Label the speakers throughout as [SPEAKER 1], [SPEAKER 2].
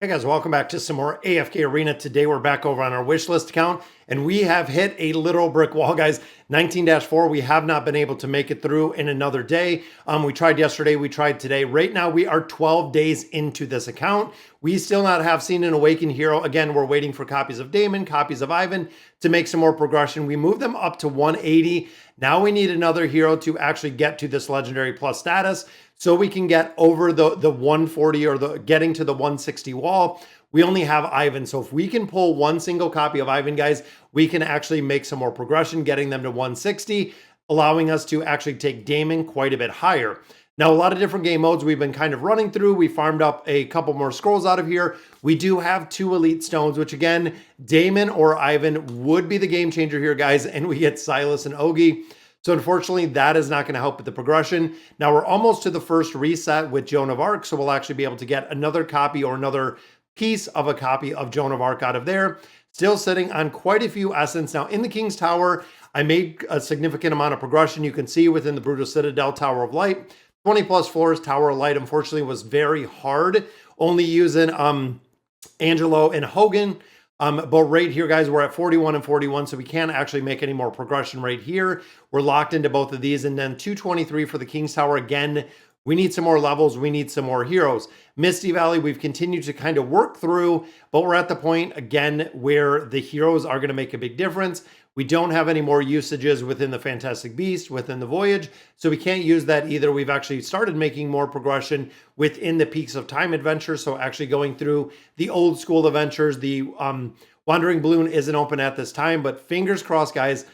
[SPEAKER 1] Hey guys, welcome back to some more AFK Arena. Today we're back over on our wish list account and we have hit a literal brick wall, guys. 19-4, we have not been able to make it through in another day. We tried yesterday, we tried today. Right now we are 12 days into this account. We still not have seen an awakened hero. Again, we're waiting for copies of Damon, copies of Ivan to make some more progression. We moved them up to 180. Now we need another hero to actually get to this legendary plus status, so we can get over the 140 or the getting to the 160 wall. We only have Ivan. So if we can pull one single copy of Ivan, guys, we can actually make some more progression, getting them to 160, allowing us to actually take Damon quite a bit higher. Now, a lot of different game modes we've been kind of running through. We farmed up a couple more scrolls out of here. We do have 2 elite stones, which again, Damon or Ivan would be the game changer here, guys. And we get Silas and Ogie. So unfortunately, that is not going to help with the progression. Now we're almost to the first reset with Joan of Arc, so we'll actually be able to get another copy or another piece of a copy of Joan of Arc out of there. Still sitting on quite a few essence. Now in the King's Tower, I made a significant amount of progression. You can see within the Brutal Citadel, Tower of Light, 20 plus floors, Tower of Light, unfortunately was very hard. Only using Angelo and Hogan. But right here, guys, we're at 41 and 41, so we can't actually make any more progression right here. We're locked into both of these, and then 223 for the King's Tower. Again, we need some more levels. We need some more heroes. Misty Valley, we've continued to kind of work through, but we're at the point, again, where the heroes are going to make a big difference. We don't have any more usages within the Fantastic Beast, within the Voyage, so we can't use that either. We've actually started making more progression within the Peaks of Time adventure, so actually going through the old school adventures. The Wandering Balloon isn't open at this time, but fingers crossed, guys,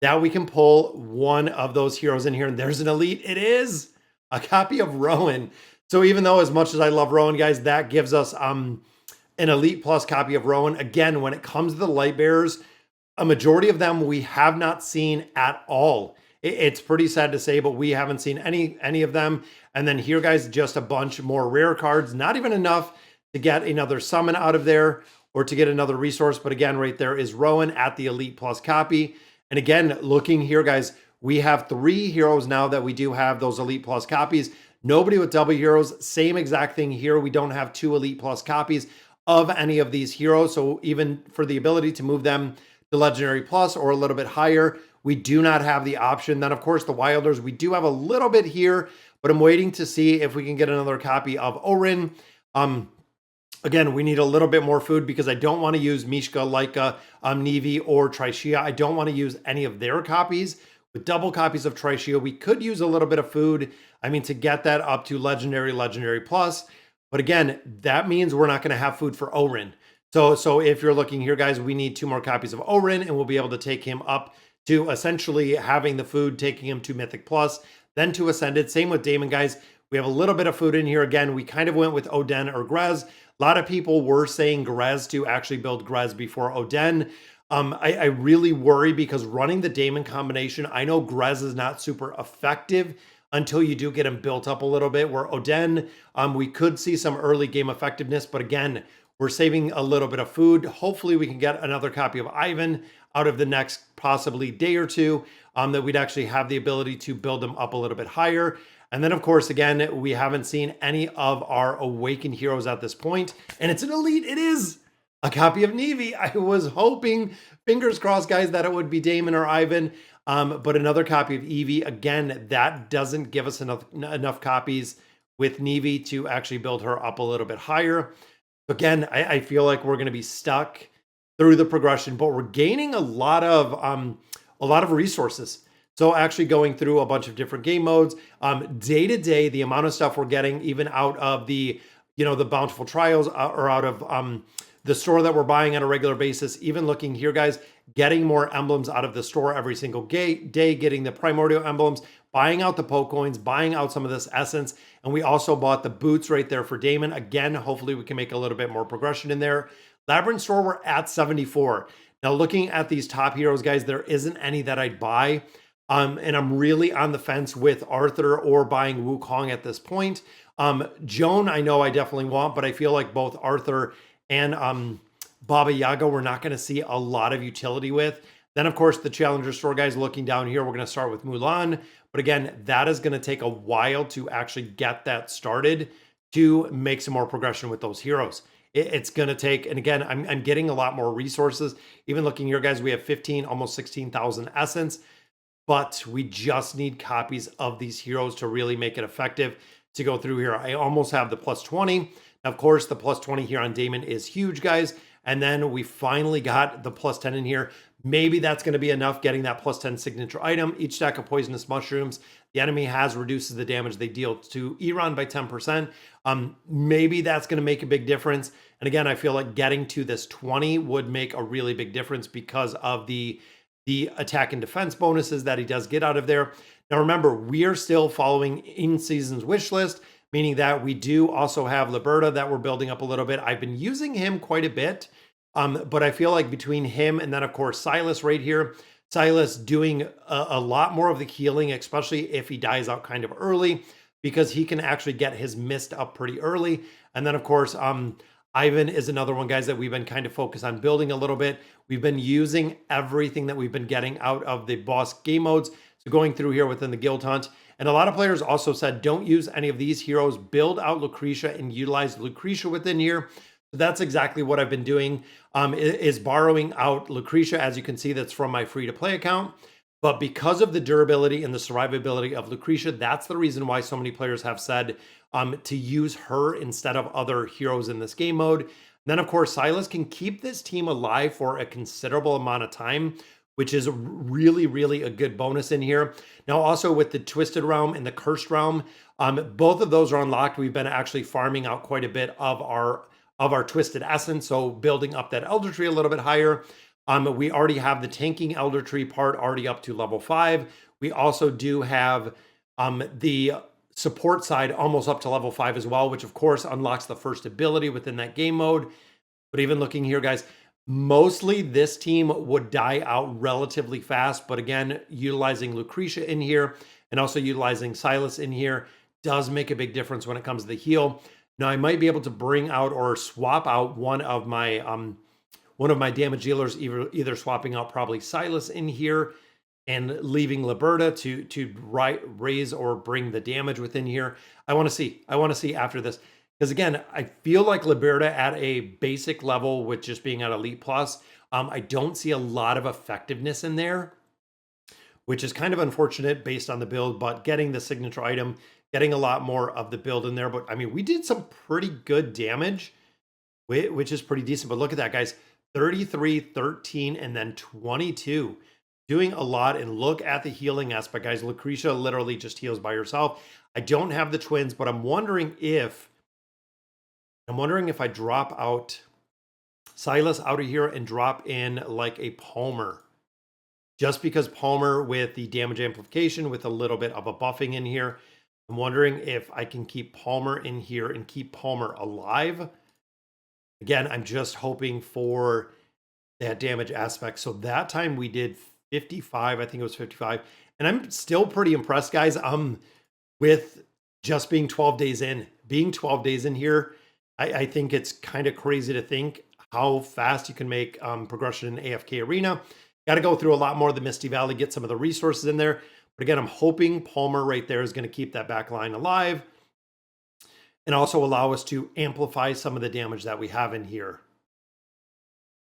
[SPEAKER 1] that we can pull one of those heroes in here. And there's an elite. It is a copy of Rowan. So even though as much as I love Rowan, guys, that gives us an elite plus copy of Rowan. Again, when it comes to the light bearers, a majority of them we have not seen at all. It's pretty sad to say, but we haven't seen any of them. And then here, guys, just a bunch more rare cards. Not even enough to get another summon out of there or to get another resource. But again, right there is Rowan at the elite plus copy. And again, looking here, guys, we have 3 heroes now that we do have those elite plus copies. Nobody with double heroes. Same exact thing here. We don't have 2 elite plus copies of any of these heroes. So even for the ability to move them to legendary plus or a little bit higher, we do not have the option. Then of course the Wilders, we do have a little bit here, but I'm waiting to see if we can get another copy of Orin. Again, we need a little bit more food because I don't want to use Mishka, Laika, Nevi, or Trishia. I don't want to use any of their copies. With double copies of Trishia, we could use a little bit of food. I mean, to get that up to legendary plus. But again, that means we're not going to have food for Orin. So if you're looking here, guys, we need 2 more copies of Orin, and we'll be able to take him up to essentially having the food, taking him to Mythic Plus, then to Ascended. Same with Damon, guys. We have a little bit of food in here. Again, we kind of went with Oden or Grez. A lot of people were saying Grez to actually build Grez before Oden. I really worry because running the Damon combination, I know Grez is not super effective until you do get him built up a little bit, where Oden, we could see some early game effectiveness, but again, we're saving a little bit of food. Hopefully we can get another copy of Ivan out of the next possibly day or two, that we'd actually have the ability to build them up a little bit higher. And then of course, again, we haven't seen any of our awakened heroes at this point, and it's an elite. It is a copy of Nevi. I was hoping, fingers crossed, guys, that it would be Damon or Ivan, but another copy of Evie. Again, that doesn't give us enough copies with Nevi to actually build her up a little bit higher. Again, I feel like we're going to be stuck through the progression, but we're gaining a lot of resources. So actually going through a bunch of different game modes, day to day, the amount of stuff we're getting, even out of the bountiful trials or out of the store that we're buying on a regular basis. Even looking here, guys, getting more emblems out of the store every single day, getting the primordial emblems, buying out the Poke coins, buying out some of this essence. And we also bought the boots right there for Damon. Again, hopefully we can make a little bit more progression in there. Labyrinth store, we're at 74. Now looking at these top heroes, guys, there isn't any that I'd buy. And I'm really on the fence with Arthur or buying Wukong at this point. Joan, I know I definitely want, but I feel like both Arthur and Baba Yaga, we're not going to see a lot of utility with. Then, of course, the Challenger store, guys, looking down here, we're going to start with Mulan. But again, that is going to take a while to actually get that started to make some more progression with those heroes. it's going to take, and again, I'm getting a lot more resources. Even looking here, guys, we have 15, almost 16,000 essence, but we just need copies of these heroes to really make it effective to go through here. I almost have the plus 20. Of course, the plus 20 here on Damon is huge, guys. And then we finally got the plus 10 in here. Maybe that's going to be enough, getting that plus 10 signature item. Each stack of poisonous mushrooms the enemy has reduces the damage they deal to Iran by 10%. Maybe that's going to make a big difference. And again, I feel like getting to this 20 would make a really big difference because of the attack and defense bonuses that he does get out of there. Now, remember, we are still following in-season's wish list, meaning that we do also have Liberta that we're building up a little bit. I've been using him quite a bit, but I feel like between him and then, of course, Silas right here, Silas doing a lot more of the healing, especially if he dies out kind of early, because he can actually get his mist up pretty early. And then, of course, Ivan is another one, guys, that we've been kind of focused on building a little bit. We've been using everything that we've been getting out of the boss game modes. So going through here within the guild hunt. And a lot of players also said, don't use any of these heroes, build out Lucretia and utilize Lucretia within here. So that's exactly what I've been doing, is borrowing out Lucretia. As you can see, that's from my free-to-play account. But because of the durability and the survivability of Lucretia, that's the reason why so many players have said to use her instead of other heroes in this game mode. And then, of course, Silas can keep this team alive for a considerable amount of time, which is really, really a good bonus in here. Now, also with the Twisted Realm and the Cursed Realm, both of those are unlocked. We've been actually farming out quite a bit of our Twisted Essence, so building up that Elder Tree a little bit higher. We already have the tanking Elder Tree part already up to level 5. We also do have the support side almost up to level 5 as well, which of course unlocks the first ability within that game mode. But even looking here, guys, mostly this team would die out relatively fast. But again, utilizing Lucretia in here and also utilizing Silas in here does make a big difference when it comes to the heal. Now, I might be able to bring out or swap out one of my damage dealers, either swapping out probably Silas in here and leaving Liberta to raise or bring the damage within here. I want to see after this. Because again, I feel like Liberta at a basic level with just being at Elite Plus, I don't see a lot of effectiveness in there, which is kind of unfortunate based on the build, but getting the signature item, getting a lot more of the build in there. But I mean, we did some pretty good damage, which is pretty decent. But look at that, guys. 33, 13, and then 22. Doing a lot. And look at the healing aspect, guys. Lucretia literally just heals by herself. I don't have the twins, but I'm wondering if I drop out Silas out of here and drop in like a Palmer. Just because Palmer with the damage amplification with a little bit of a buffing in here. I'm wondering if I can keep Palmer in here and keep Palmer alive. Again, I'm just hoping for that damage aspect. So that time we did 55. I think it was 55. And I'm still pretty impressed, guys, with just being 12 days in. Being 12 days in here, I think it's kind of crazy to think how fast you can make progression in AFK Arena. Got to go through a lot more of the Misty Valley, get some of the resources in there. But again, I'm hoping Palmer right there is going to keep that back line alive and also allow us to amplify some of the damage that we have in here.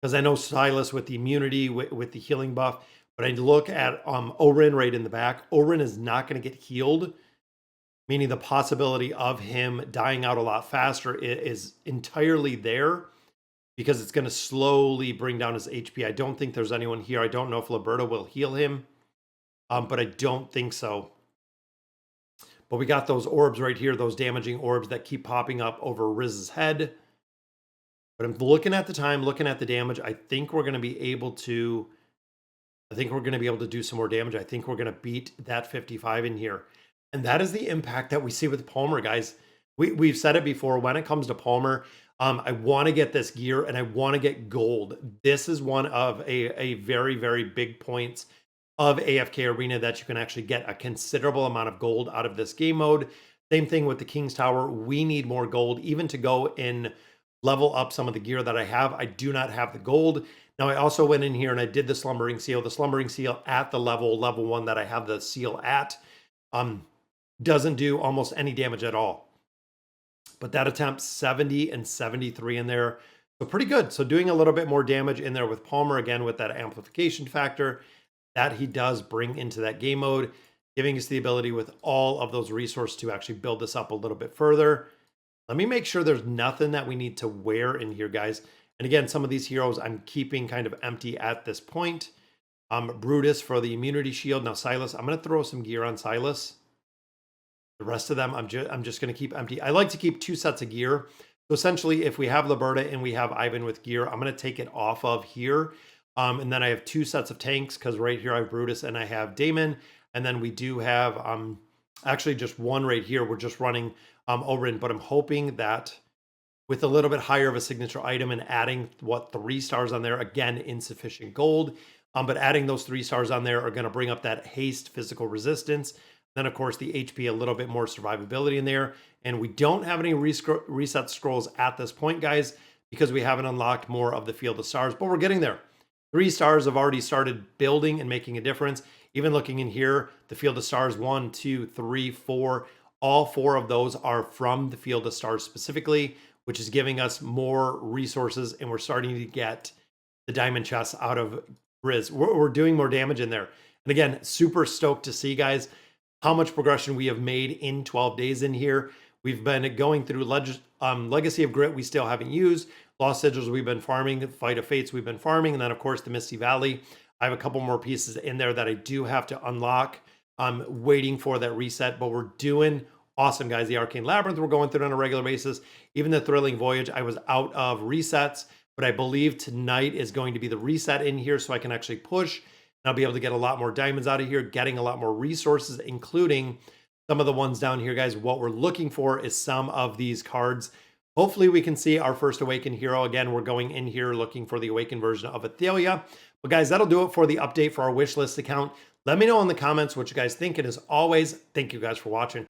[SPEAKER 1] Because I know Silas with the immunity, with the healing buff, but I look at Orin right in the back. Orin is not going to get healed, meaning the possibility of him dying out a lot faster is entirely there because it's going to slowly bring down his HP. I don't think there's anyone here. I don't know if Liberta will heal him, but I don't think so. But we got those orbs right here, those damaging orbs that keep popping up over Riz's head. But I'm looking at the time, looking at the damage. I think we're going to be able to do some more damage. I think we're going to beat that 55 in here. And that is the impact that we see with Palmer, guys. We've said it before. When it comes to Palmer, I want to get this gear and I want to get gold. This is one of a very, very big points of AFK Arena that you can actually get a considerable amount of gold out of this game mode. Same thing with the King's Tower. We need more gold even to go and level up some of the gear that I have. I do not have the gold. Now, I also went in here and I did the Slumbering Seal. The Slumbering Seal at the level 1 that I have the seal at doesn't do almost any damage at all. but that attempt 70 and 73 in there. So pretty good. So doing a little bit more damage in there with Palmer, again, with that amplification factor that he does bring into that game mode, giving us the ability with all of those resources to actually build this up a little bit further. Let me make sure there's nothing that we need to wear in here, guys. And again, some of these heroes I'm keeping kind of empty at this point. Brutus for the immunity shield. Now Silas, I'm going to throw some gear on Silas. The rest of them, I'm just going to keep empty. I like to keep 2 sets of gear. So essentially, if we have Liberta and we have Ivan with gear, I'm going to take it off of here. And then I have 2 sets of tanks because right here I have Brutus and I have Damon. And then we do have actually just one right here. We're just running Orin, but I'm hoping that with a little bit higher of a signature item and adding 3 stars on there, again, insufficient gold. But adding those 3 stars on there are going to bring up that haste, physical resistance. Then, of course, the HP, a little bit more survivability in there. And we don't have any reset scrolls at this point, guys, because we haven't unlocked more of the Field of Stars, but we're getting there. 3 stars have already started building and making a difference. Even looking in here, the Field of Stars, 1, 2, 3, 4, all 4 of those are from the Field of Stars specifically, which is giving us more resources, and we're starting to get the diamond chests out of Grizz. We're doing more damage in there. And again, super stoked to see, guys, how much progression we have made in 12 days in here. We've been going through Legacy of Grit we still haven't used. Lost Sigils we've been farming. Fight of Fates we've been farming. And then, of course, the Misty Valley. I have a couple more pieces in there that I do have to unlock. I'm waiting for that reset, but we're doing awesome, guys. The Arcane Labyrinth we're going through on a regular basis. Even the Thrilling Voyage, I was out of resets, but I believe tonight is going to be the reset in here so I can actually push. And I'll be able to get a lot more diamonds out of here, getting a lot more resources, including some of the ones down here, guys. What we're looking for is some of these cards. Hopefully we can see our first Awakened hero. Again, we're going in here looking for the Awakened version of Athelia. But guys, that'll do it for the update for our wish list account. Let me know in the comments what you guys think. And as always, thank you guys for watching.